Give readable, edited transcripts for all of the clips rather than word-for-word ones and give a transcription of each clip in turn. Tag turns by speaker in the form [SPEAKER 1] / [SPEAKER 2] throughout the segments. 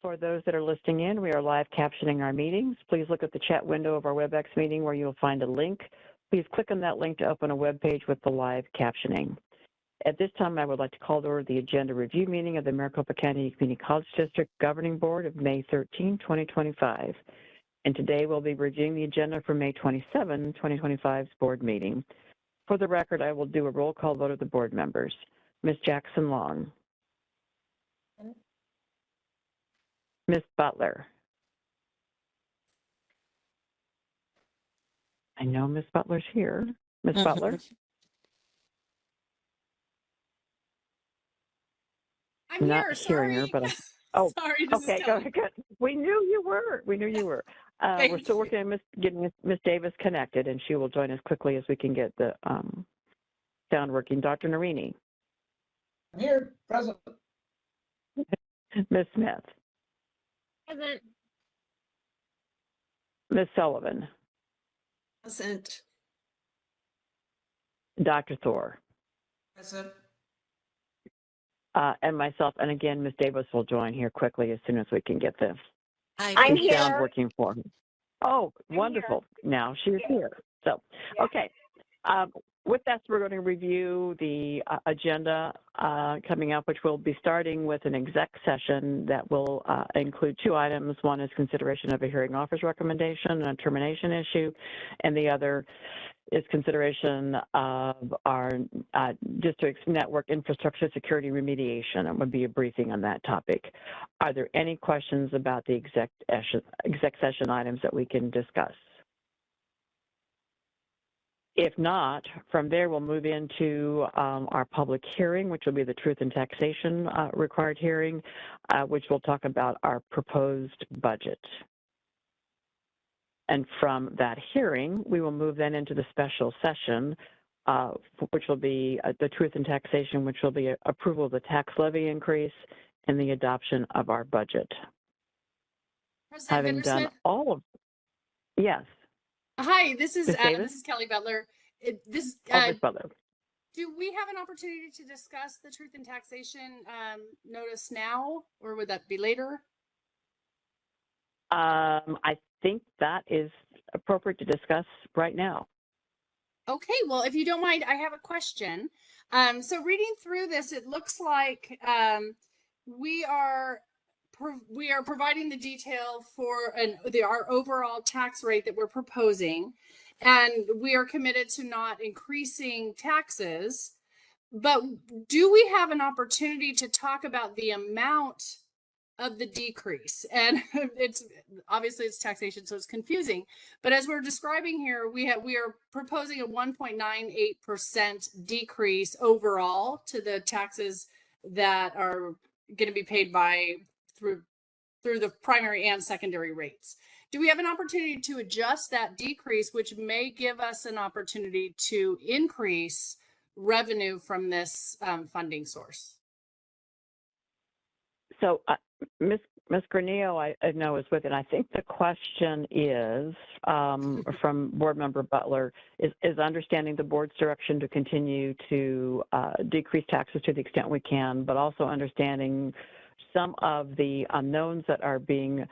[SPEAKER 1] For those that are listening in, we are live captioning our meetings. Please look at the chat window of our WebEx meeting where you'll find a link. Please click on that link to open a web page with the live captioning. At this time, I would like to call to order the agenda review meeting of the Maricopa County Community College District Governing Board of May 13, 2025. And today we'll be reviewing the agenda for May 27, 2025's board meeting. For the record, I will do a roll call vote of the board members. Ms. Jackson Long. Ms. Butler. I know Ms. Butler's here. Ms. Butler?
[SPEAKER 2] I'm
[SPEAKER 1] not
[SPEAKER 2] here,
[SPEAKER 1] hearing her, but oh,
[SPEAKER 2] sorry.
[SPEAKER 1] Okay, go ahead. Good. We knew you were. We're still working on getting Ms. Davis connected, and she will join us quickly as we can get the sound working. Dr. Narini.
[SPEAKER 3] I'm here, present.
[SPEAKER 1] Ms. Smith.
[SPEAKER 2] Present.
[SPEAKER 1] Ms. Sullivan.
[SPEAKER 2] Present.
[SPEAKER 1] Dr. Thor.
[SPEAKER 3] Present.
[SPEAKER 1] And myself, and again, Ms. Davis will join here quickly as soon as we can get this
[SPEAKER 2] I'm here.
[SPEAKER 1] sound working for me. Oh, wonderful. Now she's here. So, okay. With that, we're going to review the agenda coming up, which will be starting with an exec session that will include two items. One is consideration of a hearing officer's recommendation and a termination issue, and the other is consideration of our district's network infrastructure security remediation. It would be a briefing on that topic. Are there any questions about the exec session items that we can discuss? If not, from there we'll move into our public hearing, which will be the Truth in Taxation required hearing, which will talk about our proposed budget. And from that hearing, we will move then into the special session, which will be the Truth in Taxation, which will be approval of the tax levy increase and the adoption of our budget. Having done all of, yes.
[SPEAKER 2] Hi, this is Kelly Butler.
[SPEAKER 1] Ms. Butler.
[SPEAKER 2] Do we have an opportunity to discuss the Truth in Taxation notice now, or would that be later?
[SPEAKER 1] I think that is appropriate to discuss right now.
[SPEAKER 2] Okay, well, if you don't mind, I have a question. So reading through this, it looks like we are providing the detail for our overall tax rate that we're proposing, and we are committed to not increasing taxes. But do we have an opportunity to talk about the amount of the decrease? And it's obviously it's taxation, so it's confusing. But as we're describing here, we are proposing a 1.98% decrease overall to the taxes that are going to be paid through the primary and secondary rates. Do we have an opportunity to adjust that decrease, which may give us an opportunity to increase revenue from this funding source?
[SPEAKER 1] So, Ms. Granillo, I know is with it. I think the question is from Board Member Butler is understanding the board's direction to continue to decrease taxes to the extent we can, but also understanding some of the unknowns that are being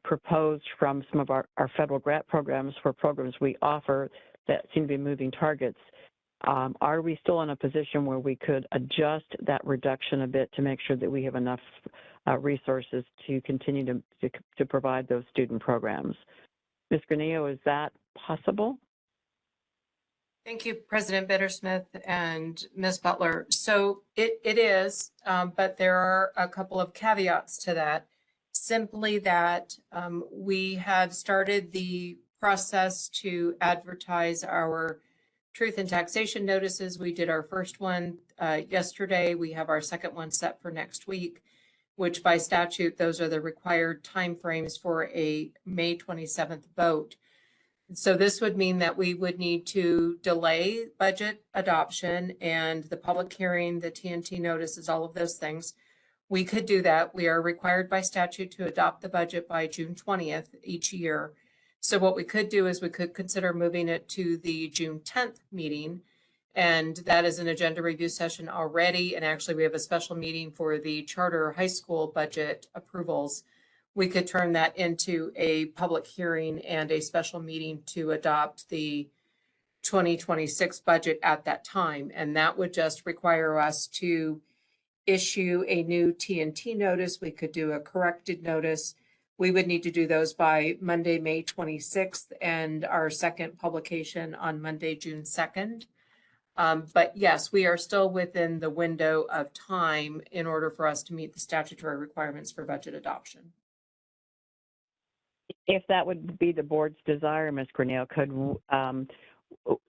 [SPEAKER 1] proposed from some of our federal grant programs for programs we offer that seem to be moving targets. Are we still in a position where we could adjust that reduction a bit to make sure that we have enough resources to continue to provide those student programs? Ms. Granillo, is that possible?
[SPEAKER 4] Thank you, President Bittersmith and Ms. Butler. So it is, but there are a couple of caveats to that. Simply that we have started the process to advertise our Truth in Taxation notices. We did our first one yesterday. We have our second one set for next week, which by statute, those are the required timeframes for a May 27th vote. So this would mean that we would need to delay budget adoption and the public hearing, the TNT notices, all of those things. We could do that. We are required by statute to adopt the budget by June 20th each year. So what we could do is we could consider moving it to the June 10th meeting And that is an agenda review session already. And actually, we have a special meeting for the charter high school budget approvals. We could turn that into a public hearing and a special meeting to adopt the 2026 budget at that time. And that would just require us to issue a new TNT notice. We could do a corrected notice. We would need to do those by Monday, May 26th, and our second publication on Monday, June 2nd. But yes, we are still within the window of time in order for us to meet the statutory requirements for budget adoption.
[SPEAKER 1] If that would be the board's desire, Ms. Cornell,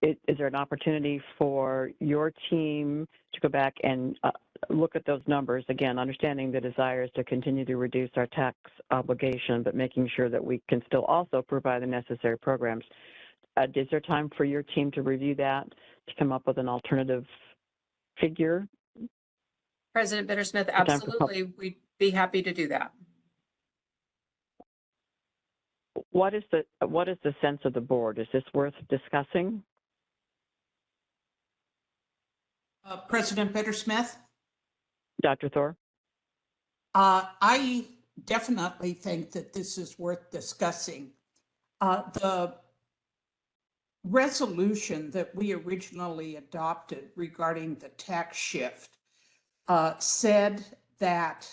[SPEAKER 1] is there an opportunity for your team to go back and look at those numbers, again, understanding the desire is to continue to reduce our tax obligation, but making sure that we can still also provide the necessary programs? Is there time for your team to review that, to come up with an alternative figure?
[SPEAKER 4] President Bittersmith, absolutely. We'd be happy to do that.
[SPEAKER 1] What is the sense of the board? Is this worth discussing?
[SPEAKER 3] President Bittersmith,
[SPEAKER 1] Dr. Thor?
[SPEAKER 3] I definitely think that this is worth discussing. The resolution that we originally adopted regarding the tax shift said that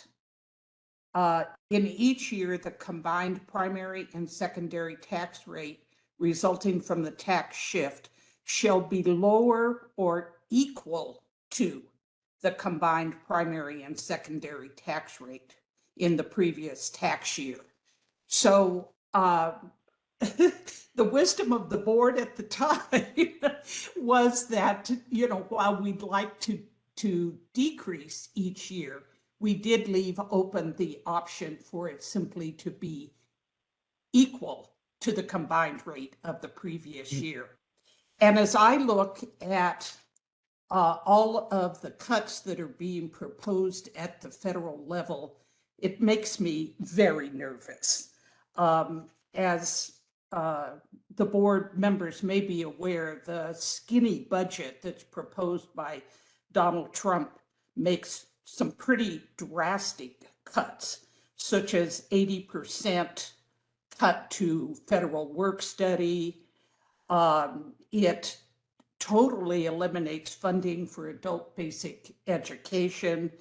[SPEAKER 3] in each year, the combined primary and secondary tax rate resulting from the tax shift shall be lower or equal to the combined primary and secondary tax rate in the previous tax year. So the wisdom of the board at the time was that, you know, while we'd like to decrease each year, we did leave open the option for it simply to be equal to the combined rate of the previous year. And as I look at all of the cuts that are being proposed at the federal level, it makes me very nervous. As the board members may be aware, the skinny budget that's proposed by Donald Trump makes some pretty drastic cuts, such as 80% cut to federal work study. It totally eliminates funding for adult basic education.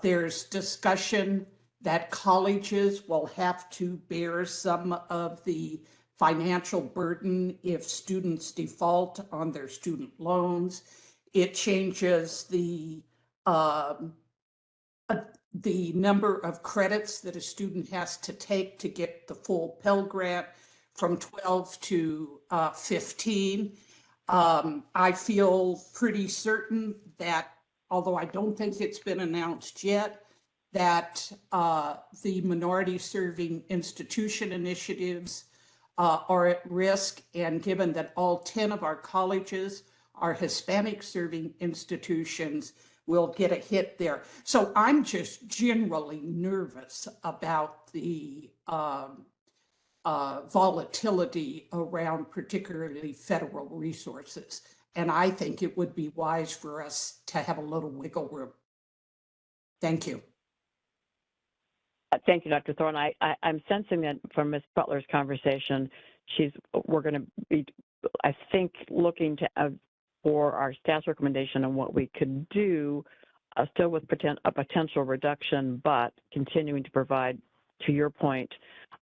[SPEAKER 3] There's discussion that colleges will have to bear some of the financial burden if students default on their student loans. It changes the number of credits that a student has to take to get the full Pell Grant from 12 to 15. I feel pretty certain that, although I don't think it's been announced yet, that the minority serving institution initiatives are at risk. And given that all 10 of our colleges are Hispanic serving institutions, will get a hit there. So I'm just generally nervous about the volatility around particularly federal resources. And I think it would be wise for us to have a little wiggle room. Thank you.
[SPEAKER 1] Thank you, Dr. Thorne. I'm sensing that from Ms. Butler's conversation, we're going to be, I think, looking to for our staff's recommendation on what we could do, still with a potential reduction, but continuing to provide, to your point,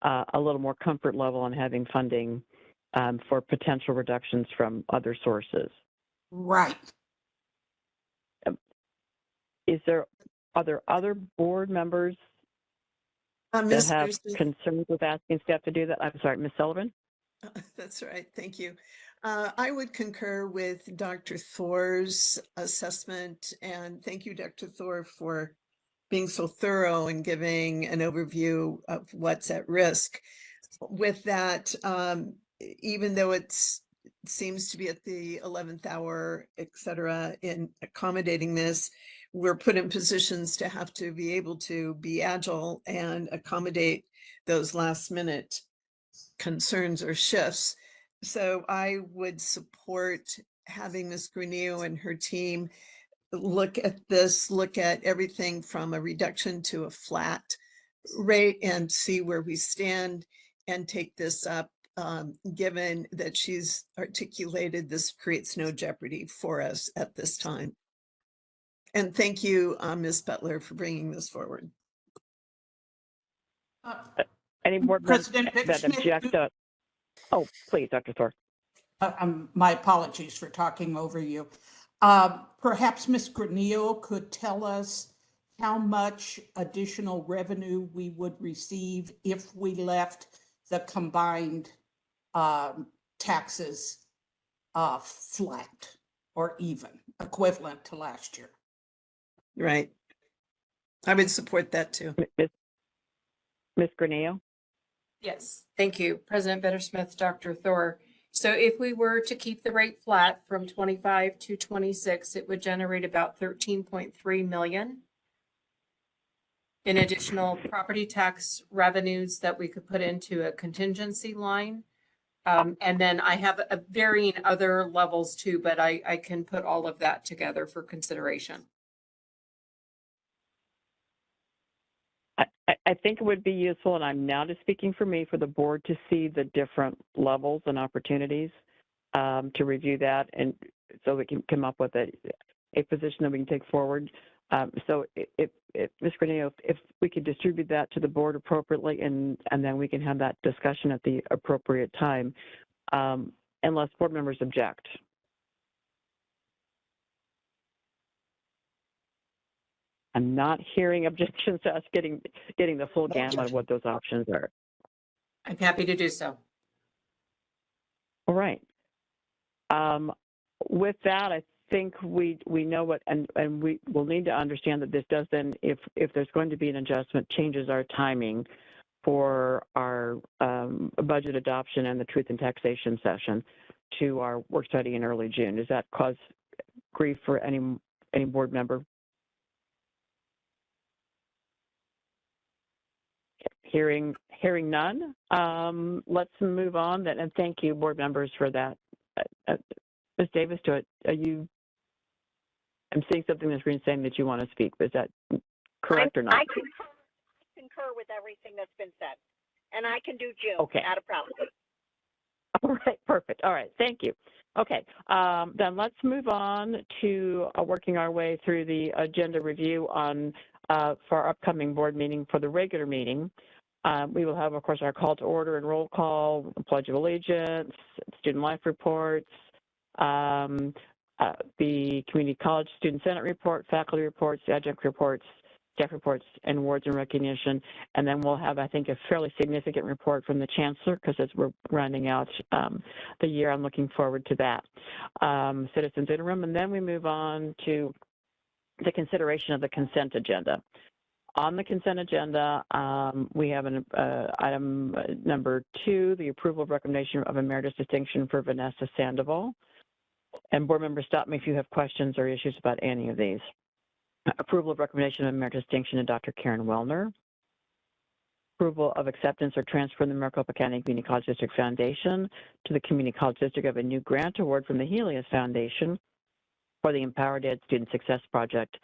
[SPEAKER 1] a little more comfort level on having funding for potential reductions from other sources.
[SPEAKER 3] Right.
[SPEAKER 1] Are there other board members that have concerns with asking staff to do that? I'm sorry, Ms. Sullivan?
[SPEAKER 5] That's right. Thank you. I would concur with Dr. Thor's assessment, and thank you, Dr. Thor, for being so thorough and giving an overview of what's at risk. With that, even though it seems to be at the 11th hour, et cetera, in accommodating this, we're put in positions to have to be able to be agile and accommodate those last minute concerns or shifts. So I would support having Ms. Granillo and her team look at this, look at everything from a reduction to a flat rate and see where we stand and take this up, given that she's articulated this creates no jeopardy for us at this time. And thank you, Ms. Butler, for bringing this forward.
[SPEAKER 1] Any board members
[SPEAKER 3] President
[SPEAKER 1] that object?
[SPEAKER 3] Bittersmith,
[SPEAKER 1] Oh, please, Dr. Thor.
[SPEAKER 3] my apologies for talking over you. Perhaps Ms. Granillo could tell us how much additional revenue we would receive if we left the combined taxes flat or even, equivalent to last year.
[SPEAKER 5] Right. I would support that too.
[SPEAKER 1] Ms. Granillo?
[SPEAKER 4] Yes, thank you, President Bittersmith, Dr. Thor. So if we were to keep the rate flat from 25 to 26, it would generate about 13.3 million in additional property tax revenues that we could put into a contingency line. And then I have a varying other levels too, but I can put all of that together for consideration.
[SPEAKER 1] I think it would be useful, and I'm now just speaking for me, for the board to see the different levels and opportunities to review that, and so we can come up with a position that we can take forward. So if Ms. Granillo, if we could distribute that to the board appropriately, and then we can have that discussion at the appropriate time, unless board members object. I'm not hearing objections to us getting the full gamut of what those options are.
[SPEAKER 4] I'm happy to do so.
[SPEAKER 1] All right. With that, I think we know what, and we will need to understand that this does then, if there's going to be an adjustment, changes our timing for our budget adoption and the Truth in Taxation session to our work study in early June. Does that cause grief for any board member? Hearing none, let's move on then, and thank you, board members, for that. Ms. Davis, I'm seeing something on the screen saying that you want to speak. Is that correct or not?
[SPEAKER 6] I concur with everything that's been said, and I can do June.
[SPEAKER 1] Okay.
[SPEAKER 6] Not a problem.
[SPEAKER 1] All right, perfect. All right, thank you. Okay, then let's move on to working our way through the agenda review on for our upcoming board meeting. For the regular meeting, we will have, of course, our call to order and roll call, Pledge of Allegiance, student life reports, the Community College Student Senate report, faculty reports, adjunct reports, staff reports, and awards and recognition. And then we'll have, I think, a fairly significant report from the Chancellor, because as we're rounding out the year, I'm looking forward to that. Citizens interim, and then we move on to the consideration of the consent agenda. On the consent agenda, we have an item number 2, the approval of recommendation of emeritus distinction for Vanessa Sandoval. And board members, stop me if you have questions or issues about any of these. Approval of recommendation of emeritus distinction to Dr. Karen Wellner. Approval of acceptance or transfer in the Maricopa County Community College District Foundation to the Community College District of a new grant award from the Helios Foundation for the Empowered Ed Student Success Project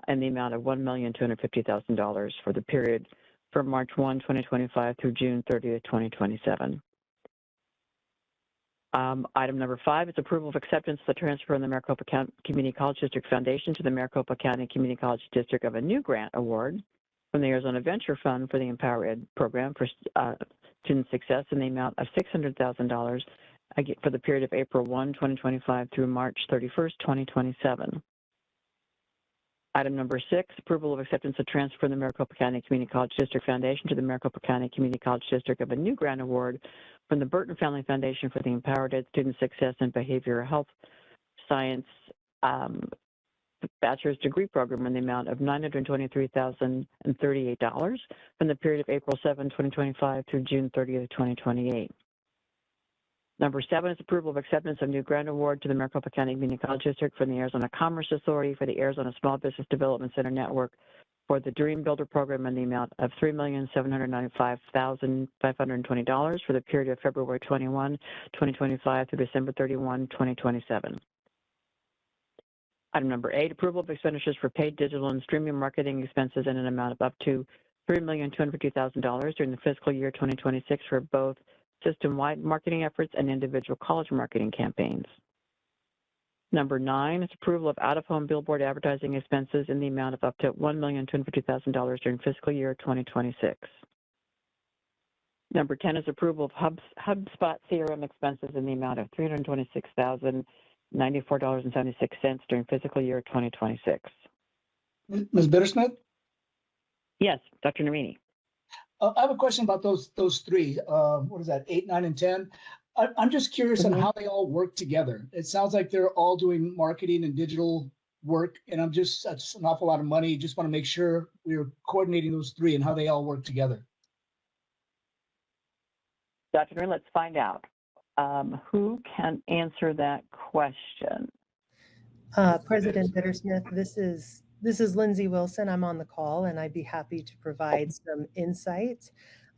[SPEAKER 1] in the amount of $1,250,000 for the period from March 1, 2025 through June 30th, 2027. Item number 5 is approval of acceptance of the transfer in the Maricopa County Community College District Foundation to the Maricopa County Community College District of a new grant award from the Arizona Venture Fund for the Empower Ed program for student success in the amount of $600,000 for the period of April 1, 2025 through March 31st, 2027. Item number 6, approval of acceptance of transfer in the Maricopa County Community College District Foundation to the Maricopa County Community College District of a new grant award from the Burton Family Foundation for the Empowered Ed Student Success and Behavioral Health Science Bachelor's Degree Program in the amount of $923,038 from the period of April 7, 2025 through June 30th, 2028. Number 7 is approval of acceptance of new grant award to the Maricopa County Community College District from the Arizona Commerce Authority for the Arizona Small Business Development Center Network for the Dream Builder program in the amount of $3,795,520 for the period of February 21, 2025 through December 31, 2027. Item number 8, approval of expenditures for paid digital and streaming marketing expenses in an amount of up to $3,250,000 during the fiscal year 2026 for both system-wide marketing efforts and individual college marketing campaigns. Number 9 is approval of out-of-home billboard advertising expenses in the amount of up to $1,250,000 during fiscal year 2026. Number 10 is approval of HubSpot CRM expenses in the amount of $326,094.76 during fiscal year 2026.
[SPEAKER 7] Ms. Bittersmith?
[SPEAKER 1] Yes, Dr. Narini.
[SPEAKER 7] I have a question about those three. What is that, 8, 9, and 10? I'm just curious on how they all work together. It sounds like they're all doing marketing and digital work, and that's an awful lot of money. Just want to make sure we're coordinating those three and how they all work together.
[SPEAKER 1] Dr. Narini, let's find out. Who can answer that question?
[SPEAKER 8] President Bittersmith, this is Lindsay Wilson. I'm on the call, and I'd be happy to provide some insight.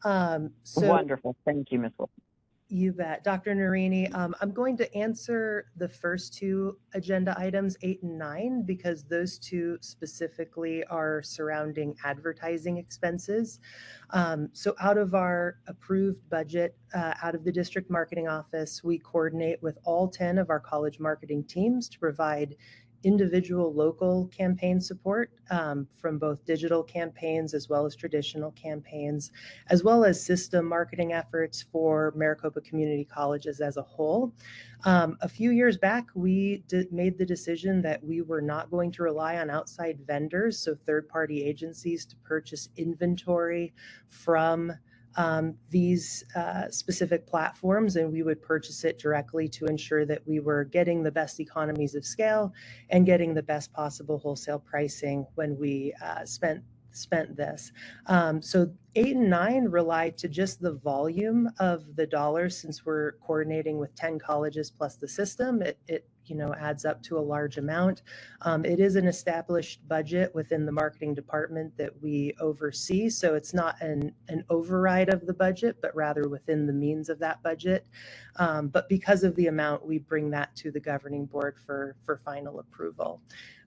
[SPEAKER 1] Wonderful. Thank you, Ms. Wilson.
[SPEAKER 8] You bet. Dr. Narini, I'm going to answer the first two agenda items, 8 and 9, because those two specifically are surrounding advertising expenses. So out of our approved budget, out of the district marketing office, we coordinate with all 10 of our college marketing teams to provide individual local campaign support from both digital campaigns as well as traditional campaigns, as well as system marketing efforts for Maricopa Community Colleges as a whole. A few years back, we made the decision that we were not going to rely on outside vendors, so third-party agencies, to purchase inventory from these specific platforms, and we would purchase it directly to ensure that we were getting the best economies of scale and getting the best possible wholesale pricing when we spent this. So 8 and 9 rely to just the volume of the dollars. Since we're coordinating with 10 colleges plus the system, it adds up to a large amount. It is an established budget within the marketing department that we oversee, so it's not an override of the budget, but rather within the means of that budget. But because of the amount, we bring that to the governing board for final approval.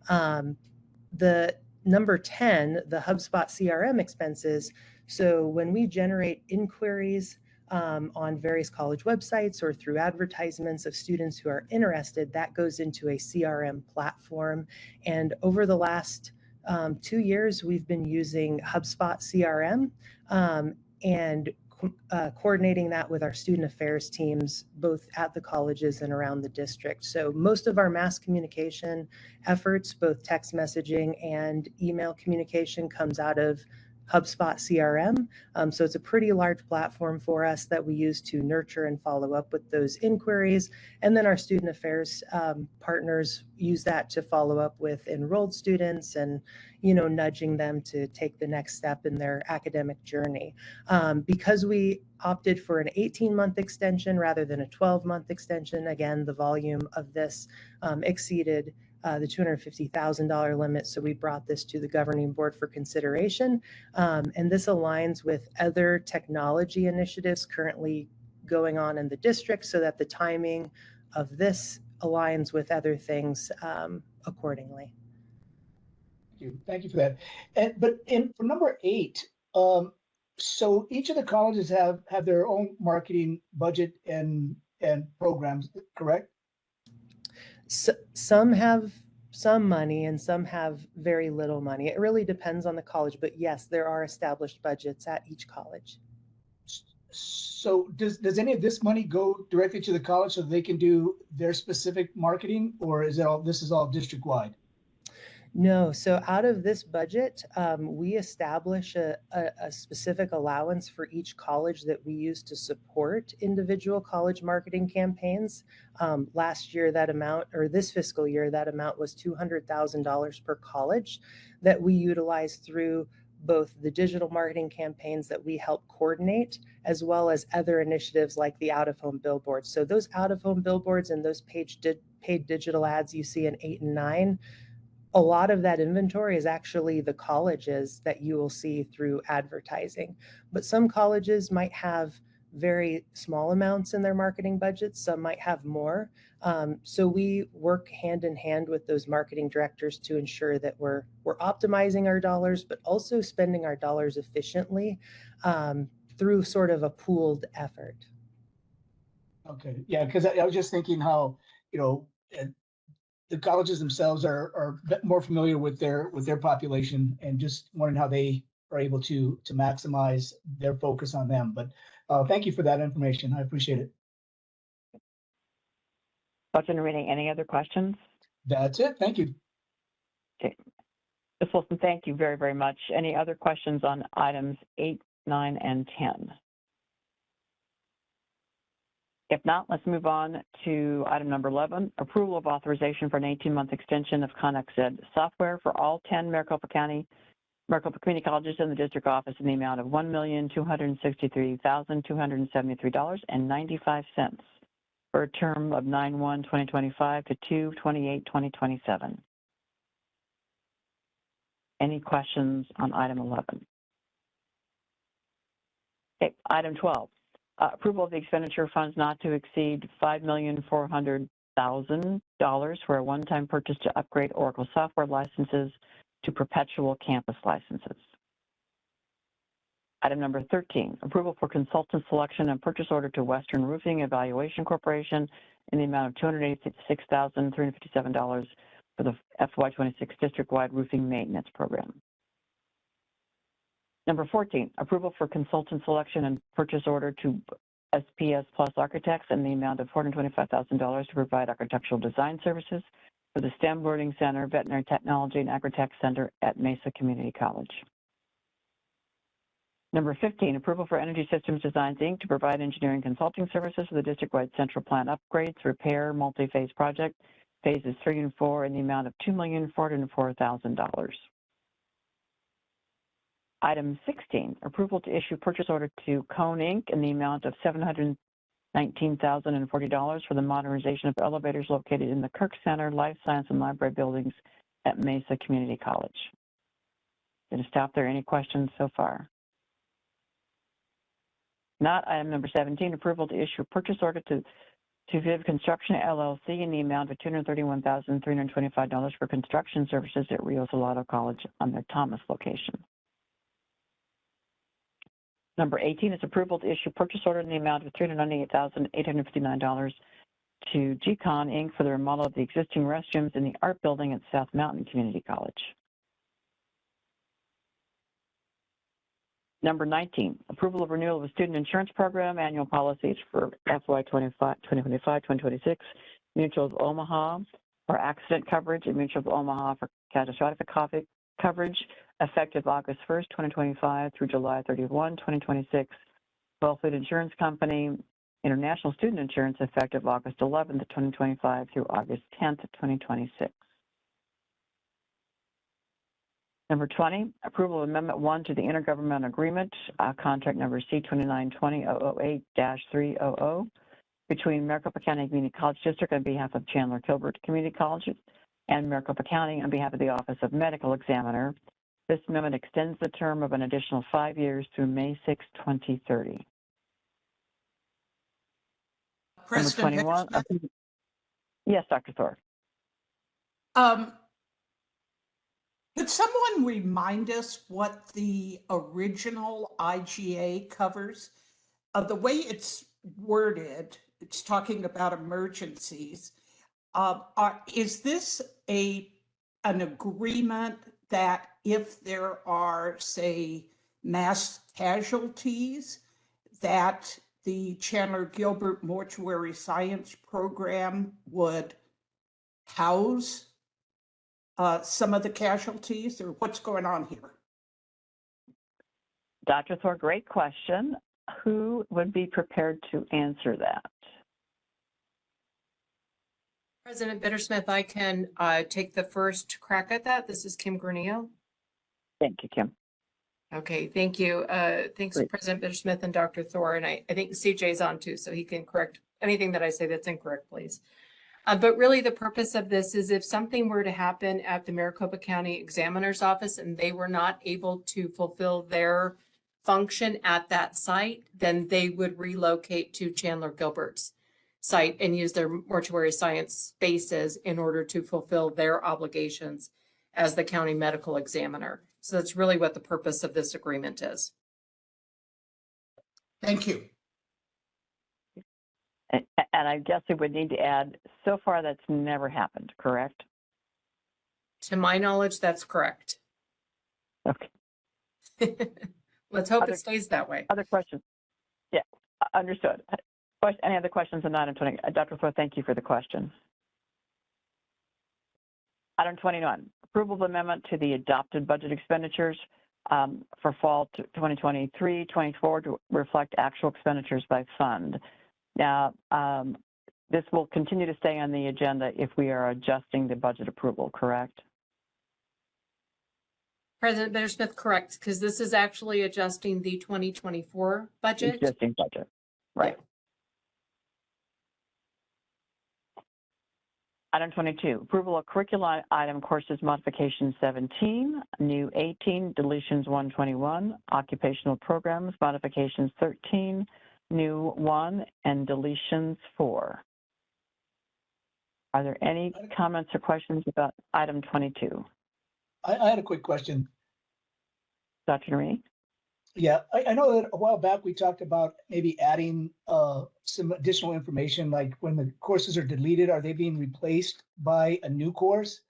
[SPEAKER 8] The number 10, the HubSpot CRM expenses. So when we generate inquiries on various college websites or through advertisements of students who are interested, that goes into a CRM platform. And over the last 2 years, we've been using HubSpot CRM and coordinating that with our student affairs teams, both at the colleges and around the district. So most of our mass communication efforts, both text messaging and email communication, comes out of HubSpot CRM. So it's a pretty large platform for us that we use to nurture and follow up with those inquiries. And then our student affairs partners use that to follow up with enrolled students and, nudging them to take the next step in their academic journey. Because we opted for an 18-month extension rather than a 12-month extension, again, the volume of this exceeded the $250,000 limit. So we brought this to the governing board for consideration. And this aligns with other technology initiatives currently going on in the district so that the timing of this aligns with other things accordingly.
[SPEAKER 7] Thank you for that. But for number 8, so each of the colleges have their own marketing budget and programs, correct?
[SPEAKER 8] So, some have some money and some have very little money. It really depends on the college, but yes, there are established budgets at each college.
[SPEAKER 7] So does any of this money go directly to the college so they can do their specific marketing, or is this is all district wide?
[SPEAKER 8] No, so out of this budget, we establish a specific allowance for each college that we use to support individual college marketing campaigns. Last year, that amount, or this fiscal year, that amount was $200,000 per college that we utilize through both the digital marketing campaigns that we help coordinate, as well as other initiatives like the out-of-home billboards. So those out-of-home billboards and those paid digital ads you see in 8 and 9 A lot of that inventory is actually the colleges that you will see through advertising. But some colleges might have very small amounts in their marketing budgets, some might have more. So we work hand in hand with those marketing directors to ensure that we're optimizing our dollars, but also spending our dollars efficiently through sort of a pooled effort.
[SPEAKER 7] Okay, yeah, because I was just thinking how, you know, the colleges themselves are more familiar with their population, and just wondering how they are able to maximize their focus on them. But thank you for that information. I appreciate it.
[SPEAKER 1] Dr. Narini, any other questions?
[SPEAKER 7] That's it. Thank you.
[SPEAKER 1] Okay. Ms. Wilson, thank you very, very much. Any other questions on items 8, 9, and 10? If not, let's move on to item number 11, approval of authorization for an 18-month extension of ConexEd software for all 10 Maricopa Community Colleges in the district office in the amount of $1,263,273.95 for a term of 9/1/2025 to 2/28/2027. Any questions on item 11? Okay, item 12. Approval of the expenditure of funds not to exceed $5,400,000 for a one-time purchase to upgrade Oracle software licenses to perpetual campus licenses. Item number 13, approval for consultant selection and purchase order to Western Roofing Evaluation Corporation in the amount of $286,357 for the FY26 district-wide roofing maintenance program. Number 14, approval for consultant selection and purchase order to SPS Plus Architects in the amount of $425,000 to provide architectural design services for the STEM Learning Center, Veterinary Technology, and Agritech Center at Mesa Community College. Number 15, approval for Energy Systems Designs, Inc. to provide engineering consulting services for the district-wide central plant upgrades, repair, multi-phase project, phases 3 and 4 in the amount of $2,404,000. Item 16, approval to issue purchase order to Cone Inc. in the amount of $719,040 for the modernization of elevators located in the Kirk Center, Life Science, and Library buildings at Mesa Community College. Going to stop there. Any questions so far? Not. Item number 17, approval to issue purchase order to Viv Construction LLC in the amount of $231,325 for construction services at Rio Salado College on their Thomas location. Number 18 is approval to issue purchase order in the amount of $398,859 to GCON Inc. for the remodel of the existing restrooms in the art building at South Mountain Community College. Number 19, approval of renewal of a student insurance program, annual policies for FY 2025-2026, Mutual of Omaha for accident coverage and Mutual of Omaha for catastrophic coverage, effective August 1st, 2025 through July 31, 2026. Wellfleet Insurance Company, International Student Insurance, effective August 11th, 2025 through August 10th, 2026. Number 20, approval of Amendment 1 to the Intergovernmental Agreement, contract number C2920-008-300, between Maricopa County Community College District on behalf of Chandler Kilbert Community College and Maricopa County on behalf of the Office of Medical Examiner. This amendment extends the term of an additional 5 years through May 6, 2030.
[SPEAKER 3] President
[SPEAKER 1] Number 21.
[SPEAKER 3] Hicks,
[SPEAKER 1] Yes, Dr. Thor.
[SPEAKER 3] could someone remind us what the original IGA covers? The way it's worded, it's talking about emergencies. Is this an agreement that if there are, say, mass casualties, that the Chandler Gilbert Mortuary Science Program would house some of the casualties, or what's going on here?
[SPEAKER 1] Dr. Thor, great question. Who would be prepared to answer that?
[SPEAKER 4] President Bittersmith, I can take the first crack at that. This is Kim Granillo.
[SPEAKER 1] Thank you, Kim.
[SPEAKER 4] Okay, thank you. Thanks,
[SPEAKER 1] Great.
[SPEAKER 4] President Bittersmith and Dr. Thor. And I think CJ's on too, so he can correct anything that I say that's incorrect, please. But really the purpose of this is if something were to happen at the Maricopa County Examiner's Office and they were not able to fulfill their function at that site, then they would relocate to Chandler Gilbert's site and use their mortuary science spaces in order to fulfill their obligations as the county medical examiner. So that's really what the purpose of this agreement is.
[SPEAKER 3] Thank you.
[SPEAKER 1] And I guess we would need to add, so far that's never happened, correct?
[SPEAKER 4] To my knowledge, that's correct.
[SPEAKER 1] Okay.
[SPEAKER 4] Let's hope
[SPEAKER 1] Other-
[SPEAKER 4] it stays that way.
[SPEAKER 1] Other questions? Yeah, understood. Any other questions on item 20? Dr. Thor, thank you for the question. Item 21, approval of amendment to the adopted budget expenditures for fall 2023-24 to reflect actual expenditures by fund. Now, this will continue to stay on the agenda if we are adjusting the budget approval, correct?
[SPEAKER 4] President Bittersmith, correct, because this is actually adjusting the 2024 budget.
[SPEAKER 1] Existing budget, right. Item 22, approval of curriculum item courses modification 17, new 18, deletions 121, occupational programs modifications 13, new 1, and deletions 4. Are there any comments or questions about item 22?
[SPEAKER 7] I had a quick question.
[SPEAKER 1] Dr. Narini?
[SPEAKER 7] Yeah, I know that a while back we talked about maybe adding some additional information, like when the courses are deleted, are they being replaced by a new course?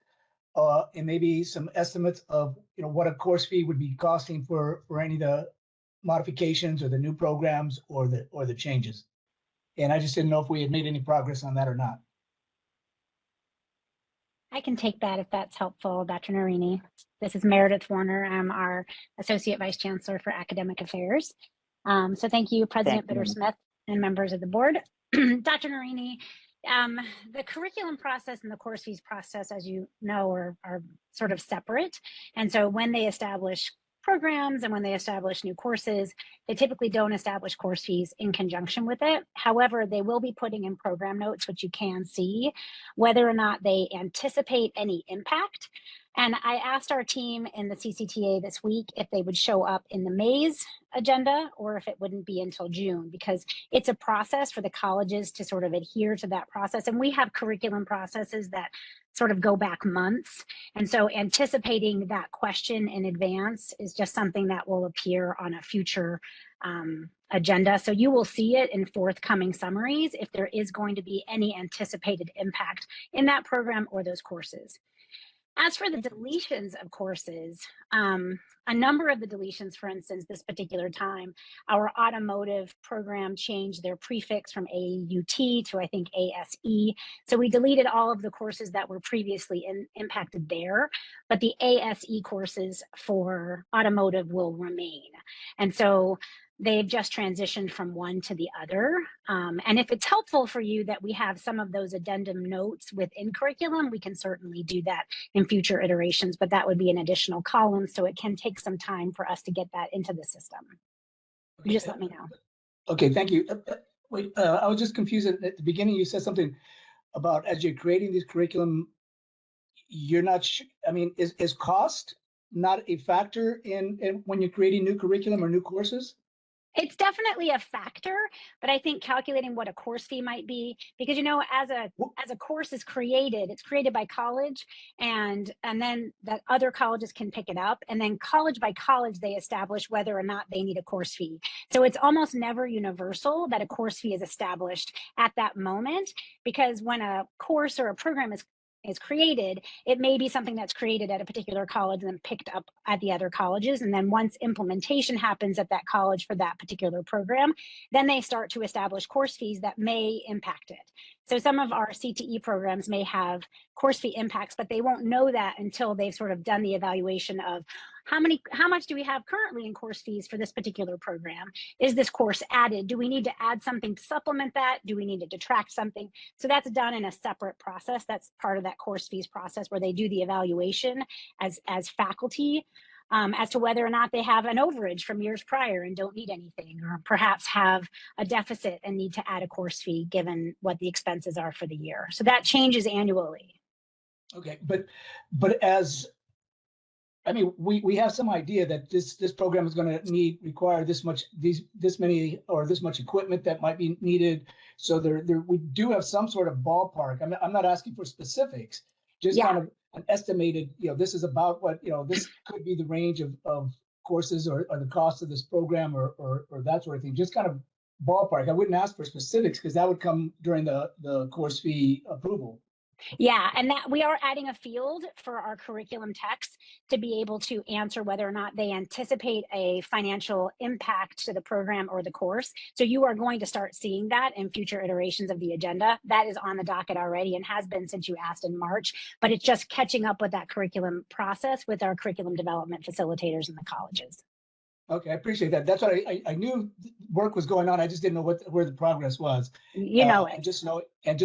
[SPEAKER 7] And maybe some estimates of, you know, what a course fee would be costing for any of the modifications or the new programs or the changes. And I just didn't know if we had made any progress on that or not.
[SPEAKER 9] I can take that if that's helpful, Dr. Narini. This is Meredith Warner. I'm our Associate Vice Chancellor for Academic Affairs. So thank you, President Bittersmith and members of the board. Dr. Narini, the curriculum process and the course fees process, as you know, are sort of separate. And so when they establish programs and when they establish new courses, they typically don't establish course fees in conjunction with it. However, they will be putting in program notes, which you can see, whether or not they anticipate any impact. And I asked our team in the CCTA this week if they would show up in the May's agenda or if it wouldn't be until June, because it's a process for the colleges to sort of adhere to that process. And we have curriculum processes that sort of go back months. And so anticipating that question in advance is just something that will appear on a future agenda. So you will see it in forthcoming summaries if there is going to be any anticipated impact in that program or those courses. As for the deletions of courses, a number of the deletions, for instance, this particular time, our automotive program changed their prefix from AUT to, I think, ASE. So we deleted all of the courses that were previously impacted there, but the ASE courses for automotive will remain. And so they've just transitioned from one to the other. And if it's helpful for you that we have some of those addendum notes within curriculum, we can certainly do that in future iterations, but that would be an additional column. So it can take some time for us to get that into the system. You just let me know.
[SPEAKER 7] Okay, thank you. Wait, I was just confused at the beginning. You said something about as you're creating these curriculum, you're not, I mean, is cost not a factor in when you're creating new curriculum or new courses?
[SPEAKER 9] It's definitely a factor, but I think calculating what a course fee might be, because, you know, as a course is created, it's created by college and then that other colleges can pick it up, and then college by college, they establish whether or not they need a course fee. So it's almost never universal that a course fee is established at that moment, because when a course or a program is created, it may be something that's created at a particular college and then picked up at the other colleges. And then once implementation happens at that college for that particular program, then they start to establish course fees that may impact it. So some of our CTE programs may have course fee impacts, but they won't know that until they've sort of done the evaluation of how much do we have currently in course fees for this particular program? Is this course added? Do we need to add something to supplement that? Do we need to detract something? So that's done in a separate process. That's part of that course fees process where they do the evaluation as faculty as to whether or not they have an overage from years prior and don't need anything, or perhaps have a deficit and need to add a course fee given what the expenses are for the year. So that changes annually.
[SPEAKER 7] Okay, but as, I mean, we have some idea that this program is going to require this much equipment that might be needed. So we do have some sort of ballpark. I'm not asking for specifics, just kind of an estimated, this is about what, this could be the range of courses or the cost of this program or that sort of thing. Just kind of ballpark. I wouldn't ask for specifics because that would come during the course fee approval.
[SPEAKER 9] Yeah, and that we are adding a field for our curriculum techs to be able to answer whether or not they anticipate a financial impact to the program or the course. So you are going to start seeing that in future iterations of the agenda. That is on the docket already and has been since you asked in March, but it's just catching up with that curriculum process with our curriculum development facilitators in the colleges.
[SPEAKER 7] Okay, I appreciate that. That's what I knew work was going on. I just didn't know where the progress was.
[SPEAKER 9] You know it.
[SPEAKER 7] And just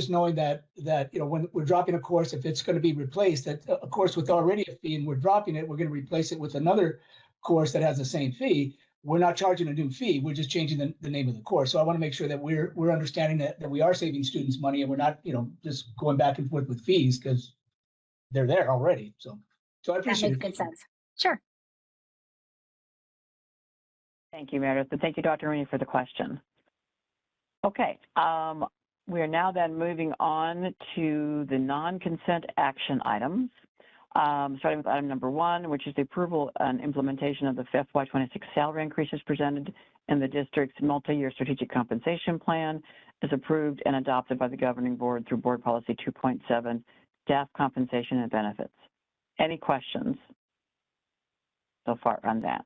[SPEAKER 7] knowing that when we're dropping a course, if it's going to be replaced, that a course with already a fee and we're dropping it, we're going to replace it with another course that has the same fee. We're not charging a new fee. We're just changing the name of the course. So I want to make sure that we're understanding that we are saving students money and we're not just going back and forth with fees because they're there already. So I appreciate it.
[SPEAKER 9] That makes good sense. Sure.
[SPEAKER 1] Thank you, Meredith, and thank you, Dr. Rooney, for the question. Okay, we are now then moving on to the non-consent action items, starting with item number 1, which is the approval and implementation of the FY26 salary increases presented in the district's multi-year strategic compensation plan is approved and adopted by the governing board through board policy 2.7, staff compensation and benefits. Any questions so far on that?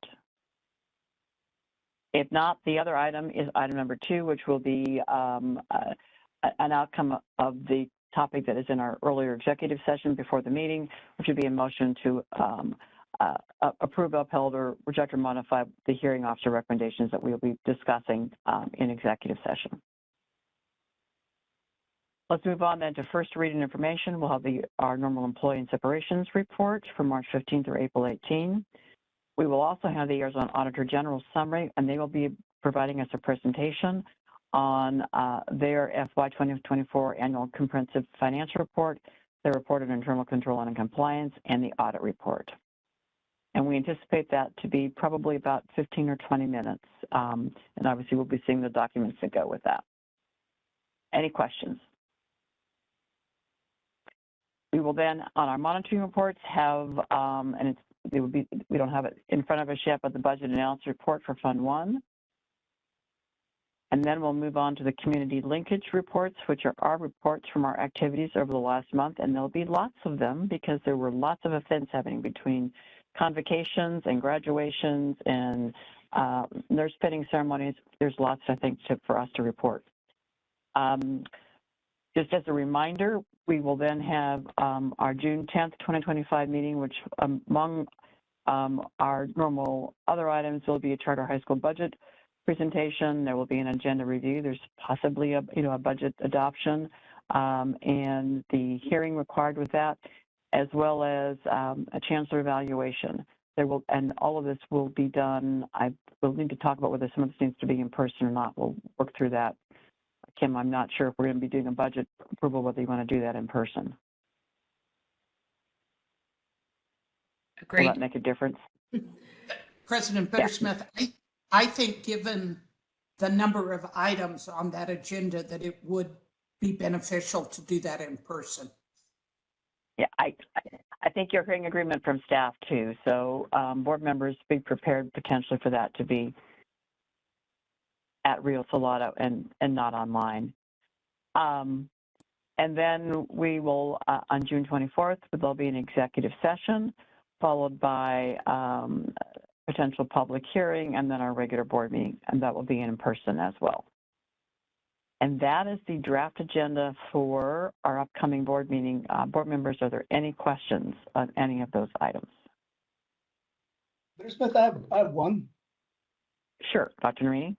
[SPEAKER 1] If not, the other item is item number 2, which will be an outcome of the topic that is in our earlier executive session before the meeting, which would be a motion to approve, upheld, or reject or modify the hearing officer recommendations that we will be discussing in executive session. Let's move on then to first reading information. We'll have our normal employee and separations report from March 15th through April 18. We will also have the Arizona Auditor General summary, and they will be providing us a presentation on their FY 2024 annual comprehensive financial report, their report on internal control and compliance, and the audit report. And we anticipate that to be probably about 15 or 20 minutes. And obviously, we'll be seeing the documents that go with that. Any questions? We will then, on our monitoring reports, have, we don't have it in front of us yet, but the budget analysis report for Fund 1. And then we'll move on to the community linkage reports, which are our reports from our activities over the last month. And there'll be lots of them because there were lots of events happening between convocations and graduations and nurse fitting ceremonies. There's lots, I think, for us to report. Just as a reminder, we will then have our June 10th, 2025 meeting, which among our normal other items will be a charter high school budget presentation. There will be an agenda review. There's possibly a budget adoption and the hearing required with that, as well as a chancellor evaluation. And all of this will be done. I will need to talk about whether some of this needs to be in person or not. We'll work through that. Kim, I'm not sure if we're going to be doing a budget approval, whether you want to do that in person.
[SPEAKER 4] Agreed.
[SPEAKER 1] Will that make a difference?
[SPEAKER 3] President Bittersmith, I think given the number of items on that agenda that it would be beneficial to do that in person.
[SPEAKER 1] Yeah, I think you're hearing agreement from staff too. So board members be prepared potentially for that to be at Rio Salado and not online. And then we will, on June 24th, there'll be an executive session followed by potential public hearing and then our regular board meeting, and that will be in person as well. And that is the draft agenda for our upcoming board meeting. Board members, are there any questions on any of those items?
[SPEAKER 7] Smith, I have one.
[SPEAKER 1] Sure, Dr. Narini.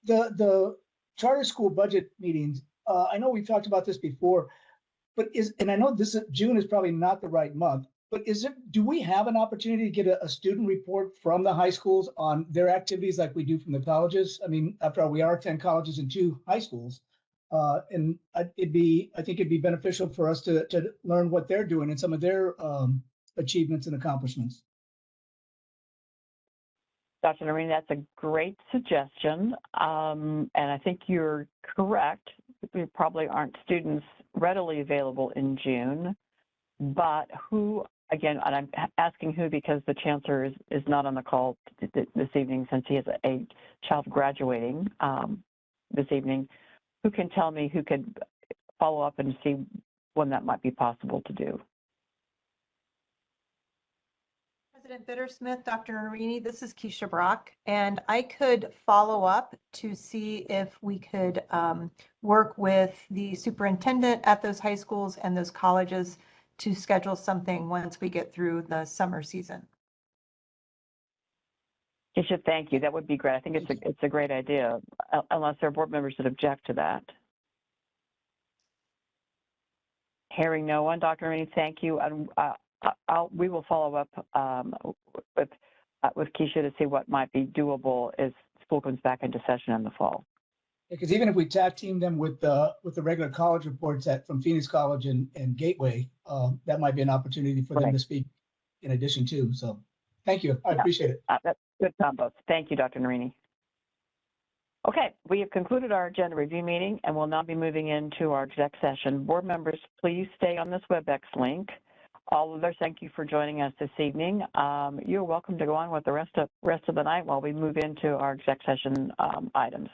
[SPEAKER 7] The charter school budget meetings, I know we've talked about this before, but and I know June is probably not the right month, But do we have an opportunity to get a student report from the high schools on their activities like we do from the colleges? I mean, after all, we are 10 colleges and 2 high schools. And I think it'd be beneficial for us to learn what they're doing and some of their achievements and accomplishments.
[SPEAKER 1] Dr. Noreen, that's a great suggestion. And I think you're correct. There probably aren't students readily available in June, but who, again, and I'm asking who because the chancellor is not on the call this evening since he has a child graduating this evening. Who can tell me, who could follow up and see when that might be possible to do?
[SPEAKER 10] President Bittersmith, Dr. Norini, this is Keisha Brock, and I could follow up to see if we could work with the superintendent at those high schools and those colleges to schedule something once we get through the summer season.
[SPEAKER 1] Keisha, thank you. That would be great. I think it's a great idea, unless there are board members that object to that. Hearing no one, Dr. Norini, thank you. We will follow up with Keisha to see what might be doable as school comes back into session in the fall.
[SPEAKER 7] Because even if we tag team them with the regular college reports from Phoenix College and Gateway, that might be an opportunity for them to speak in addition to. So thank you. I appreciate it.
[SPEAKER 1] That's good combo. Thank you, Dr. Norini. Okay, we have concluded our agenda review meeting and will now be moving into our exec session. Board members, please stay on this WebEx link. All others, thank you for joining us this evening. You're welcome to go on with the rest of the night while we move into our exec session items.